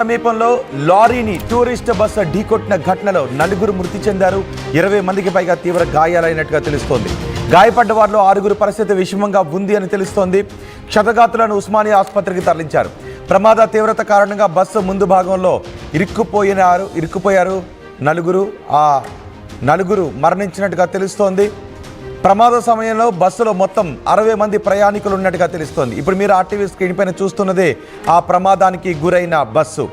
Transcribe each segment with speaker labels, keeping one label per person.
Speaker 1: సమీపంలో లారీని tourist bus ఢీకొట్టిన ఘటనలో నలుగురు మృతి చెందారు. 20 మందికి పైగా తీవ్ర గాయాలైనట్టుగా తెలుస్తోంది. గాయపడ్డ వారిలో 6 పరిస్థితి విషమంగా ఉంది అని తెలుస్తోంది. క్షతగాతులను ఉస్మానియా ఆసుపత్రికి తరలించారు. ప్రమాద తీవ్రత కారణంగా బస్సు ముందు భాగంలో ఇరుక్కుపోయారు. నలుగురు మరణించినట్టుగా తెలుస్తోంది. ప్రమాద సమయంలో బస్సులో మొత్తం 60 మంది ప్రయాణికులు ఉన్నట్టుగా తెలుస్తోంది. ఇప్పుడు మీరు ఆర్టీవీ స్క్రీన్ పైన చూస్తున్నదే ఆ ప్రమాదానికి గురైన బస్సు.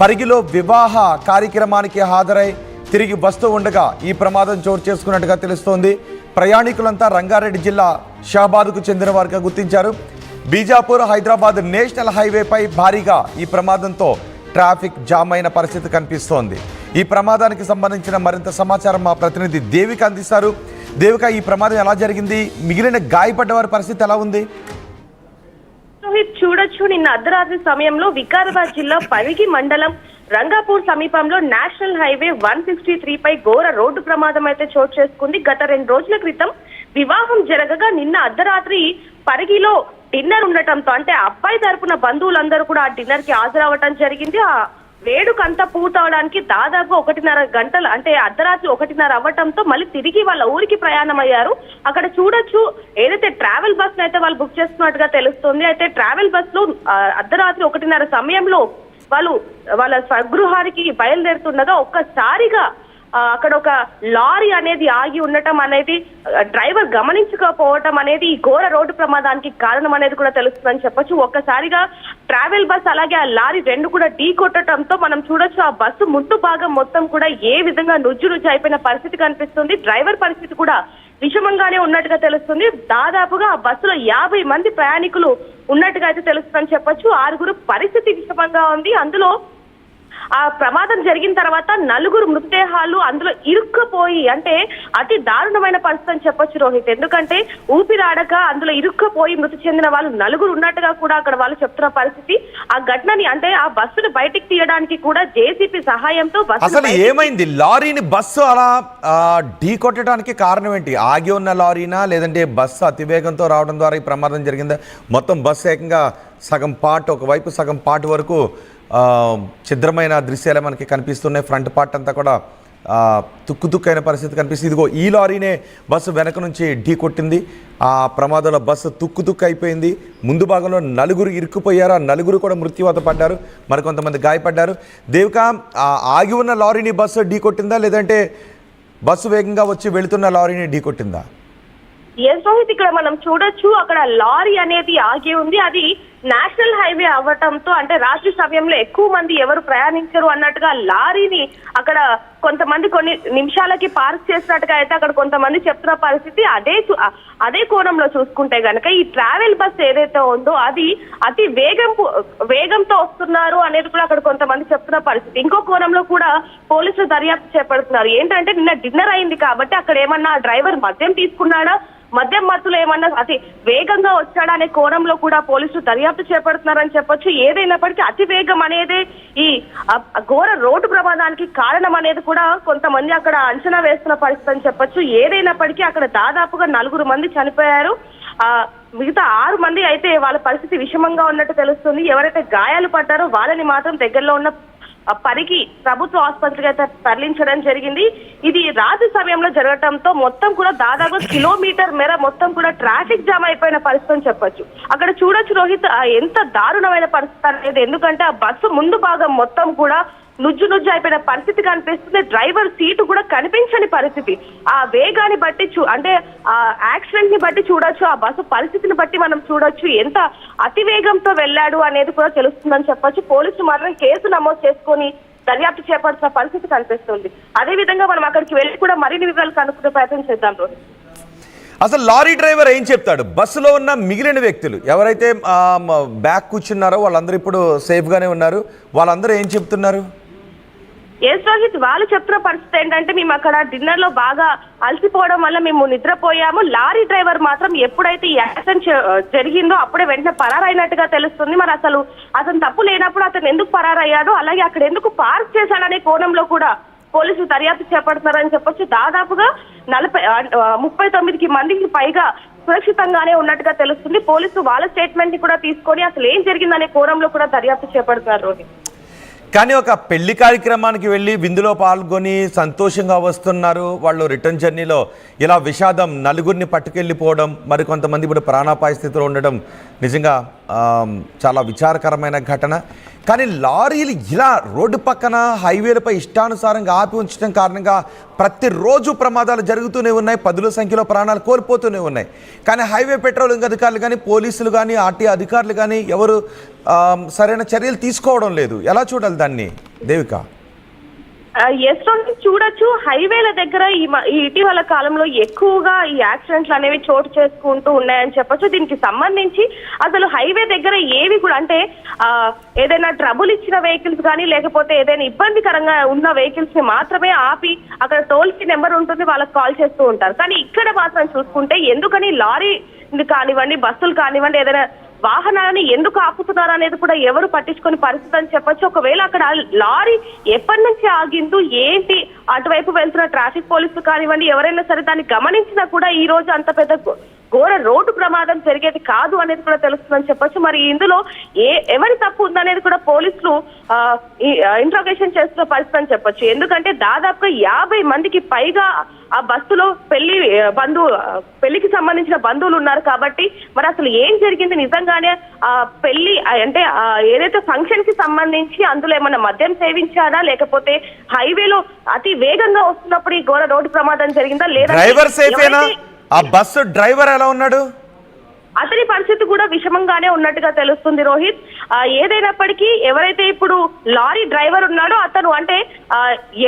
Speaker 1: పరిగిలో వివాహ కార్యక్రమానికి హాజరై తిరిగి వస్తూ ఉండగా ఈ ప్రమాదం చోటు చేసుకున్నట్టుగా తెలుస్తోంది. ప్రయాణికులంతా రంగారెడ్డి జిల్లా షాబాద్కు చెందిన వారిగా గుర్తించారు. బీజాపూర్ హైదరాబాద్ నేషనల్ హైవేపై భారీగా ఈ ప్రమాదంతో ట్రాఫిక్ జామ్ అయిన పరిస్థితి కనిపిస్తోంది. ఈ ప్రమాదానికి సంబంధించిన మరింత సమాచారం మా ప్రతినిధి దేవిక అందిస్తారు. దేవిక, ఈ ప్రమాదం ఎలా జరిగింది? మిగిలిన గాయపడ్డ వారి పరిస్థితి ఎలా ఉంది?
Speaker 2: చూడొచ్చు, నిన్న అర్ధరాత్రి సమయంలో వికారాబాద్ జిల్లా పరిగి మండలం రంగాపూర్ సమీపంలో నేషనల్ హైవే 163 పై ఘోర రోడ్డు ప్రమాదం అయితే చోటు చేసుకుంది. గత 2 రోజుల క్రితం వివాహం జరగగా నిన్న అర్ధరాత్రి పరిగిలో డిన్నర్ ఉండటంతో, అంటే అబ్బాయి తరపున బంధువులందరూ కూడా ఆ డిన్నర్ కి హాజరవ్వటం జరిగింది. ఆ వేడుకంతా పూర్తవడానికి దాదాపు 1.5 గంటలు, అంటే అర్ధరాత్రి 1:30 అవ్వటంతో మళ్ళీ తిరిగి వాళ్ళ ఊరికి ప్రయాణం అయ్యారు. అక్కడ చూడొచ్చు, ఏదైతే ట్రావెల్ బస్ అయితే వాళ్ళు బుక్ చేసుకున్నట్టుగా తెలుస్తుంది. అయితే ట్రావెల్ బస్ లో అర్ధరాత్రి 1:30 సమయంలో వాళ్ళ స్వగృహానికి బయలుదేరుతుండగా ఒక్కసారిగా అక్కడ ఒక లారీ అనేది ఆగి ఉండటం అనేది, డ్రైవర్ గమనించకపోవటం అనేది ఈ ఘోర రోడ్డు ప్రమాదానికి కారణం అనేది కూడా తెలుస్తుందని చెప్పొచ్చు. ఒక్కసారిగా ట్రావెల్ బస్ అలాగే ఆ లారీ 2 కూడా ఢీ కొట్టడంతో మనం చూడొచ్చు, ఆ బస్సు ముందు భాగం మొత్తం కూడా ఏ విధంగా నుజ్జు అయిపోయిన పరిస్థితి కనిపిస్తుంది. డ్రైవర్ పరిస్థితి కూడా విషమంగానే ఉన్నట్టుగా తెలుస్తుంది. దాదాపుగా ఆ బస్సులో 50 మంది ప్రయాణికులు ఉన్నట్టుగా అయితే తెలుస్తుందని చెప్పొచ్చు. 6 పరిస్థితి విషమంగా ఉంది. అందులో ఆ ప్రమాదం జరిగిన తర్వాత 4 మృతదేహాలు అందులో ఇరుక్కుపోయి, అంటే అతి దారుణమైన పరిస్థితి అని చెప్పొచ్చు రోహిత్. ఎందుకంటే ఊపిరాడక అందులో ఇరుక్కుపోయి మృతి చెందిన వాళ్ళు 4 ఉన్నట్టుగా కూడా అక్కడ వాళ్ళు చెప్తున్న పరిస్థితి. ఆ ఘటనని, అంటే ఆ బస్సును బయటికి తీయడానికి కూడా జేసీపీ సహాయంతో
Speaker 1: అసలు ఏమైంది? లారీని బస్సు అలా ఢీ కొట్టడానికి కారణం ఏంటి? ఆగి ఉన్న లారీనా, లేదంటే బస్సు అతివేగంతో రావడం ద్వారా ఈ ప్రమాదం జరిగిందా? మొత్తం బస్సు ఏకంగా సగం పార్ట్, ఒకవైపు సగం పార్ట్ వరకు ఛిద్రమైన దృశ్యాలే మనకి కనిపిస్తున్నాయి. ఫ్రంట్ పార్ట్ అంతా కూడా తుక్కుతుక్కైన పరిస్థితి కనిపిస్తుంది. ఇదిగో ఈ లారీనే బస్సు వెనక నుంచి ఢీ కొట్టింది. ఆ ప్రమాదంలో బస్సు తుక్కు అయిపోయింది. ముందు భాగంలో 4 ఇరుక్కుపోయారు. ఆ 4 కూడా మృత్యువాత పడ్డారు. మరికొంతమంది గాయపడ్డారు. దేవిక, ఆగి ఉన్న లారీని బస్సు ఢీ కొట్టిందా, లేదంటే బస్సు వేగంగా వచ్చి వెళుతున్న లారీని ఢీ కొట్టిందా?
Speaker 2: ఎస్ రోహిత్, ఇక్కడ మనం చూడొచ్చు, అక్కడ లారీ అనేది ఆగి ఉంది. అది నేషనల్ హైవే అవ్వటంతో, అంటే రాత్రి సమయంలో ఎక్కువ మంది ఎవరు ప్రయాణించరు అన్నట్టుగా లారీని అక్కడ కొంతమంది కొన్ని నిమిషాలకి పార్క్ చేసినట్టుగా అయితే అక్కడ కొంతమంది చెప్తున్న పరిస్థితి. అదే కోణంలో చూసుకుంటే గనక ఈ ట్రావెల్ బస్ ఏదైతే ఉందో అది అతి వేగంతో వస్తున్నారు అనేది కూడా అక్కడ కొంతమంది చెప్తున్న పరిస్థితి. ఇంకో కోణంలో కూడా పోలీసులు దర్యాప్తు చేపడుతున్నారు. ఏంటంటే నిన్న డిన్నర్ అయింది కాబట్టి అక్కడ ఏమన్నా డ్రైవర్ మద్యం తీసుకున్నాడా, మద్యం మత్తులో ఏమన్నా అతి వేగంగా వచ్చాడా అనే కోణంలో కూడా పోలీసులు దర్యాప్తు చేపడుతున్నారని చెప్పొచ్చు. ఏదైనప్పటికీ అతి వేగం అనేది ఈ ఘోర రోడ్డు ప్రమాదానికి కారణం అనేది కూడా కొంతమంది అక్కడ అంచనా వేస్తున్న పరిస్థితి అని చెప్పొచ్చు. ఏదైనప్పటికీ అక్కడ దాదాపుగా 4 మంది చనిపోయారు. మిగతా 6 మంది అయితే వాళ్ళ పరిస్థితి విషమంగా ఉన్నట్టు తెలుస్తుంది. ఎవరైతే గాయాలు పడ్డారో వాళ్ళని మాత్రం దగ్గరలో ఉన్న పరిగి ప్రభుత్వ ఆసుపత్రికి అయితే తరలించడం జరిగింది. ఇది రాత్రి సమయంలో జరగటంతో మొత్తం కూడా దాదాపు కిలోమీటర్ మేర మొత్తం కూడా ట్రాఫిక్ జామ్ అయిపోయిన పరిస్థితి అని చెప్పొచ్చు. అక్కడ చూడొచ్చు రోహిత్, ఎంత దారుణమైన పరిస్థితి అనేది. ఎందుకంటే ఆ బస్సు ముందు భాగం మొత్తం కూడా నుజ్జు అయిపోయిన పరిస్థితి కనిపిస్తుంది. డ్రైవర్ సీటు కూడా కనిపించని పరిస్థితి. ఆ వేగాన్ని బట్టి అంటే ఆ యాక్సిడెంట్ ని బట్టి చూడొచ్చు, ఆ బస్సు పరిస్థితిని బట్టి మనం చూడొచ్చు ఎంత అతివేగంతో వెళ్ళాడు అనేది కూడా తెలుస్తుందని చెప్పొచ్చు. పోలీసులు మాత్రం కేసు నమోదు చేసుకొని దర్యాప్తు చేపడుతున్న పరిస్థితి కనిపిస్తుంది. అదే విధంగా మనం అక్కడికి వెళ్ళి కూడా మరిన్ని వివరాలు కనుక్కునే ప్రయత్నం చేద్దాం రోజు.
Speaker 1: అసలు లారీ డ్రైవర్ ఏం చెప్తాడు? బస్సులో ఉన్న మిగిలిన వ్యక్తులు ఎవరైతే బ్యాక్ కూర్చున్నారో వాళ్ళందరూ ఇప్పుడు సేఫ్గానే ఉన్నారు. వాళ్ళందరూ ఏం చెప్తున్నారు?
Speaker 2: ఎస్ రోహిత్, వాళ్ళు చెప్తున్న పరిస్థితి ఏంటంటే, మేము అక్కడ డిన్నర్ లో బాగా అలసిపోవడం వల్ల మేము నిద్రపోయాము. లారీ డ్రైవర్ మాత్రం ఎప్పుడైతే ఈ యాక్సిడెంట్ జరిగిందో అప్పుడే వెంటనే పరారైనట్టుగా తెలుస్తుంది. మరి అతను తప్పు లేనప్పుడు అతను ఎందుకు పరారయ్యాడో, అలాగే అక్కడ ఎందుకు పార్క్ చేశాడనే కోణంలో కూడా పోలీసులు దర్యాప్తు చేపడుతున్నారని చెప్పొచ్చు. దాదాపుగా 39 మందికి పైగా సురక్షితంగానే ఉన్నట్టుగా తెలుస్తుంది. పోలీసులు వాళ్ళ స్టేట్మెంట్ ని కూడా తీసుకొని అసలు ఏం జరిగిందనే కోణంలో కూడా దర్యాప్తు చేపడుతున్నారు.
Speaker 1: కానీ ఒక పెళ్లి కార్యక్రమానికి వెళ్ళి విందులో పాల్గొని సంతోషంగా వస్తున్నారు వాళ్ళు. రిటర్న్ జర్నీలో ఇలా విషాదం, నలుగురిని పట్టుకెళ్ళిపోవడం, మరికొంతమంది ఇప్పుడు ప్రాణాపాయ స్థితిలో ఉండడం నిజంగా చాలా విచారకరమైన ఘటన. కానీ లారీలు ఇలా రోడ్డు పక్కన హైవేలపై ఇష్టానుసారంగా ఆపి ఉంచడం కారణంగా ప్రతిరోజు ప్రమాదాలు జరుగుతూనే ఉన్నాయి, పదుల సంఖ్యలో ప్రాణాలు కోల్పోతూనే ఉన్నాయి. కానీ హైవే పెట్రోలింగ్ అధికారులు కానీ, పోలీసులు కానీ, ఆర్టీ అధికారులు కానీ ఎవరు సరైన చర్యలు తీసుకోవడం లేదు. ఎలా చూడాలి దాన్ని దేవిక?
Speaker 2: చూడొచ్చు, హైవేల దగ్గర ఈ ఇటీవల కాలంలో ఎక్కువగా ఈ యాక్సిడెంట్లు అనేవి చోటు చేసుకుంటూ ఉన్నాయని చెప్పొచ్చు. దీనికి సంబంధించి అసలు హైవే దగ్గర ఏవి కూడా అంటే ఏదైనా ట్రబుల్ ఇచ్చిన వెహికల్స్ కానీ లేకపోతే ఏదైనా ఇబ్బందికరంగా ఉన్న వెహికల్స్ ని మాత్రమే ఆపి అక్కడ టోల్ ఫ్రీ నెంబర్ ఉంటుంది, వాళ్ళకి కాల్ చేస్తూ ఉంటారు. కానీ ఇక్కడ మాత్రం చూసుకుంటే ఎందుకని లారీ కానివ్వండి, బస్సులు కానివ్వండి, ఏదైనా వాహనాలని ఎందుకు ఆపుతున్నారు అనేది కూడా ఎవరు పట్టించుకునే పరిస్థితి అని చెప్పొచ్చు. ఒకవేళ అక్కడ లారీ ఎప్పటి నుంచి ఆగిందో ఏంటి, అటువైపు వెళ్తున్న ట్రాఫిక్ పోలీసులు కానివ్వండి ఎవరైనా సరే దాన్ని గమనించినా కూడా ఈ రోజు అంత పెద్ద ఘోర రోడ్డు ప్రమాదం జరిగేది కాదు అనేది కూడా తెలుస్తుందని చెప్పొచ్చు. మరి ఇందులో ఎవరి తప్పు ఉందనేది కూడా పోలీసులు ఇంట్రోగేషన్ చేస్తున్న పరిస్థితి అని చెప్పొచ్చు. ఎందుకంటే దాదాపుగా 50 మందికి పైగా ఆ బస్సులో పెళ్లికి సంబంధించిన బంధువులు ఉన్నారు కాబట్టి మరి అసలు ఏం జరిగింది, నిజంగానే ఆ పెళ్లి అంటే ఏదైతే ఫంక్షన్ కి సంబంధించి అందులో ఏమన్నా మద్యం సేవించాడా లేకపోతే హైవేలో అతి వేగంగా వస్తున్నప్పుడు ఈ ఘోర రోడ్డు ప్రమాదం జరిగిందా లేదా?
Speaker 1: డ్రైవర్ సేఫేనా? ఆ బస్సు డ్రైవర్ ఎలా ఉన్నాడు?
Speaker 2: అతని పరిస్థితి కూడా విషమంగానే ఉన్నట్టుగా తెలుస్తుంది రోహిత్. ఏదైనప్పటికీ ఎవరైతే ఇప్పుడు లారీ డ్రైవర్ ఉన్నాడో అతను అంటే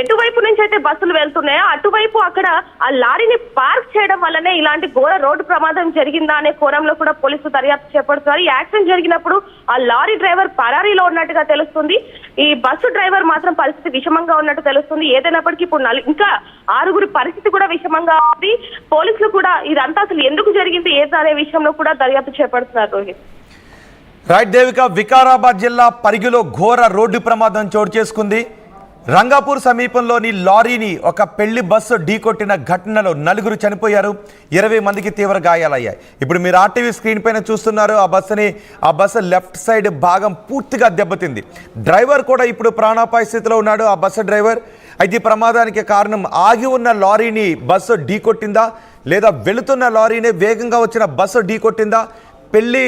Speaker 2: ఎటువైపు నుంచి అయితే బస్సులు వెళ్తున్నాయో అటువైపు అక్కడ ఆ లారీని పార్క్ చేయడం వల్లనే ఇలాంటి ఘోర రోడ్డు ప్రమాదం జరిగిందా అనే కోణంలో కూడా పోలీసులు దర్యాప్తు చేపడుతున్నారు. ఈ యాక్సిడెంట్ జరిగినప్పుడు ఆ లారీ డ్రైవర్ పరారీలో ఉన్నట్టుగా తెలుస్తుంది. ఈ బస్సు డ్రైవర్ మాత్రం పరిస్థితి విషమంగా ఉన్నట్టు తెలుస్తుంది. ఏదైనప్పటికీ ఇప్పుడు ఇంకా 6 పరిస్థితి కూడా విషమంగా ఉంది. పోలీసులు కూడా ఇదంతా అసలు ఎందుకు జరిగింది ఏదో అనే విషయంలో కూడా దర్యాప్తు చేపడుతున్నారు రోహిత్.
Speaker 1: రైట్ దేవిక, వికారాబాద్ జిల్లా పరిగిలో ఘోర రోడ్డు ప్రమాదం చోటు చేసుకుంది. రంగాపూర్ సమీపంలోని లారీని ఒక పెళ్లి బస్సు ఢీకొట్టిన ఘటనలో 4 చనిపోయారు, 20 మందికి తీవ్ర గాయాలయ్యాయి. ఇప్పుడు మీరు ఆర్టీవీ స్క్రీన్ పైన చూస్తున్నారు. ఆ బస్సు లెఫ్ట్ సైడ్ భాగం పూర్తిగా దెబ్బతింది. డ్రైవర్ కూడా ఇప్పుడు ప్రాణాపాయ స్థితిలో ఉన్నాడు, ఆ బస్సు డ్రైవర్. అయితే ఈ ప్రమాదానికి కారణం ఆగి ఉన్న లారీని బస్సు ఢీకొట్టిందా లేదా వెళుతున్న లారీనే వేగంగా వచ్చిన బస్సు ఢీకొట్టిందా? పెళ్లి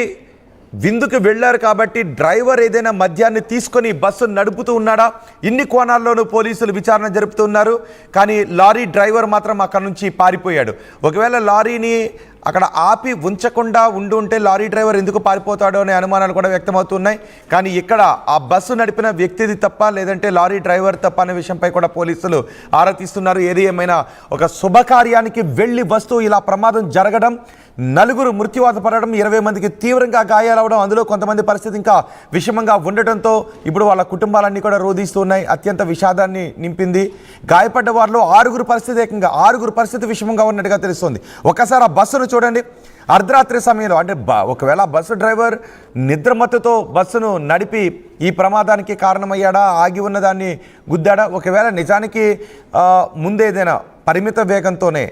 Speaker 1: విందుకు వెళ్ళారు కాబట్టి డ్రైవర్ ఏదైనా మద్యాన్ని తీసుకొని బస్సు నడుపుతూ ఉన్నాడా? ఇన్ని కోణాల్లోనూ పోలీసులు విచారణ జరుపుతున్నారు. కానీ లారీ డ్రైవర్ మాత్రం అక్కడ నుంచి పారిపోయాడు. ఒకవేళ లారీని అక్కడ ఆపి ఉంచకుండా ఉంటే లారీ డ్రైవర్ ఎందుకు పారిపోతాడో అనే అనుమానాలు కూడా వ్యక్తమవుతున్నాయి. కానీ ఇక్కడ ఆ బస్సు నడిపిన వ్యక్తిది తప్ప లేదంటే లారీ డ్రైవర్ తప్ప అనే విషయంపై కూడా పోలీసులు ఆరా తీస్తున్నారు. ఏది ఏమైనా ఒక శుభకార్యానికి వెళ్ళి వస్తూ ఇలా ప్రమాదం జరగడం, 4 మృత్యువాత పడడం, 20 మందికి తీవ్రంగా గాయాలవడం, అందులో కొంతమంది పరిస్థితి ఇంకా విషమంగా ఉండటంతో ఇప్పుడు వాళ్ళ కుటుంబాలన్నీ కూడా రోధిస్తూ ఉన్నాయి. అత్యంత విషాదాన్ని నింపింది. గాయపడ్డ వారిలో 6 పరిస్థితి విషమంగా ఉన్నట్టుగా తెలుస్తుంది. ఒకసారి ఆ బస్సును చూడండి. అర్ధరాత్రి సమయంలో అంటే ఒకవేళ బస్సు డ్రైవర్ నిద్రమత్తుతో బస్సును నడిపి ఈ ప్రమాదానికి కారణమయ్యాడా, ఆగి ఉన్నదాన్ని గుద్దాడా? ఒకవేళ నిజానికి ముందేదైనా పరిమిత వేగంతోనే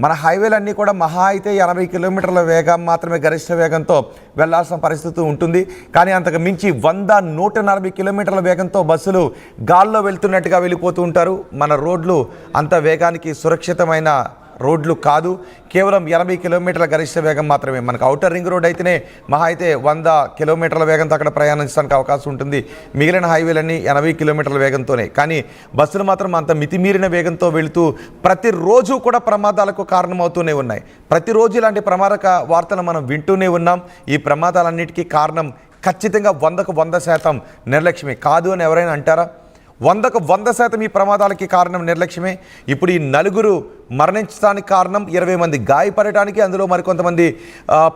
Speaker 1: మన హైవేలన్నీ కూడా మహా అయితే 80 కిలోమీటర్ల వేగం మాత్రమే గరిష్ట వేగంతో వెళ్లాల్సిన పరిస్థితి ఉంటుంది. కానీ అంతకు మించి 100-140 కిలోమీటర్ల వేగంతో బస్సులు గాల్లో వెళ్తున్నట్టుగా వెళ్ళిపోతూ ఉంటారు. మన రోడ్లు అంత వేగానికి సురక్షితమైన రోడ్లు కాదు. కేవలం 80 కిలోమీటర్ల గరిష్ట వేగం మాత్రమే. మనకు ఔటర్ రింగ్ రోడ్ అయితేనే మహా అయితే 100 కిలోమీటర్ల వేగంతో అక్కడ ప్రయాణించడానికి అవకాశం ఉంటుంది. మిగిలిన హైవేలన్నీ 80 కిలోమీటర్ల వేగంతోనే. కానీ బస్సులు మాత్రం అంత మితిమీరిన వేగంతో వెళుతూ ప్రతిరోజు కూడా ప్రమాదాలకు కారణమవుతూనే ఉన్నాయి. ప్రతిరోజు ఇలాంటి ప్రమాదక వార్తలు మనం వింటూనే ఉన్నాం. ఈ ప్రమాదాలన్నిటికీ కారణం ఖచ్చితంగా 100% నిర్లక్ష్యమే. కాదు అని ఎవరైనా అంటారా? 100% ఈ ప్రమాదాలకి కారణం నిర్లక్ష్యమే. ఇప్పుడు ఈ 4 మరణించడానికి కారణం, 20 మంది గాయపడటానికి, అందులో మరికొంతమంది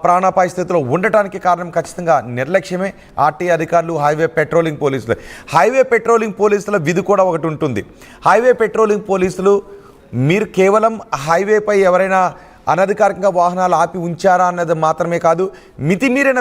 Speaker 1: ప్రాణాపాయ స్థితిలో ఉండటానికి కారణం ఖచ్చితంగా నిర్లక్ష్యమే. ఆర్టీ అధికారులు, హైవే పెట్రోలింగ్ పోలీసుల విధి కూడా ఒకటి ఉంటుంది. హైవే పెట్రోలింగ్ పోలీసులు మీరు కేవలం హైవేపై ఎవరైనా అనధికారికంగా వాహనాలు ఆపి ఉంచారా అన్నది మాత్రమే కాదు, మితిమీరిన